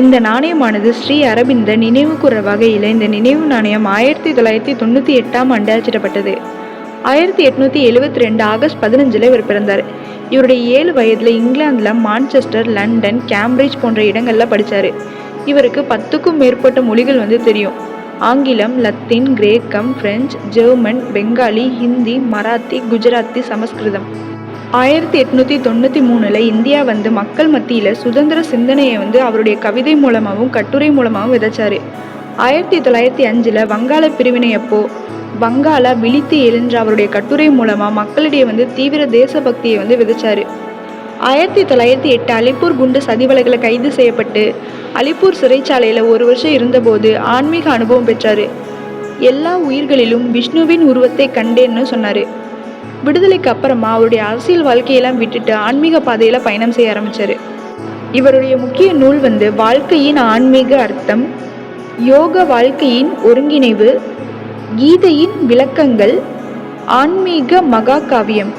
இந்த நாணயமானது ஸ்ரீ அரவிந்த நினைவு கூற வகையில் இந்த நினைவு நாணயம் 1998 அச்சிடப்பட்டது. 1872 ஆகஸ்ட் 15 இவர் பிறந்தார். இவருடைய 7 வயதில் இங்கிலாந்தில் மான்செஸ்டர், லண்டன், கேம்பிரிட்ஜ் போன்ற இடங்களில் படித்தார். இவருக்கு 10க்கும் மேற்பட்ட மொழிகள் தெரியும். ஆங்கிலம், லத்தீன், கிரேக்கம், பிரெஞ்சு, ஜெர்மன், பெங்காலி, ஹிந்தி, மராத்தி, குஜராத்தி, சமஸ்கிருதம். 1893 இந்தியா மக்கள் மத்தியில் சுதந்திர சிந்தனையை அவருடைய கவிதை மூலமாகவும் கட்டுரை மூலமாகவும் விதைச்சாரு. 1905 வங்காள பிரிவினை அப்போ வங்காளா விழித்து எழுன்ற அவருடைய கட்டுரை மூலமா மக்களிடையே தீவிர தேசபக்தியை விதைச்சாரு. 1908 அலிப்பூர் குண்டு சதிவலைகளை கைது செய்யப்பட்டு அலிப்பூர் சிறைச்சாலையில் 1 வருஷம் இருந்தபோது ஆன்மீக அனுபவம் பெற்றாரு. எல்லா உயிர்களிலும் விஷ்ணுவின் உருவத்தை கண்டேன்னு சொன்னாரு. விடுதலைக்கு அப்புறமா அவருடைய அரசியல் வாழ்க்கையெல்லாம் விட்டுட்டு ஆன்மீக பாதையில பயணம் செய்ய ஆரம்பிச்சாரு. இவருடைய முக்கிய நூல் வாழ்க்கையின் ஆன்மீக அர்த்தம், யோக வாழ்க்கையின் ஒருங்கிணைவு, கீதையின் விளக்கங்கள், ஆன்மீக மகாகாவியம்.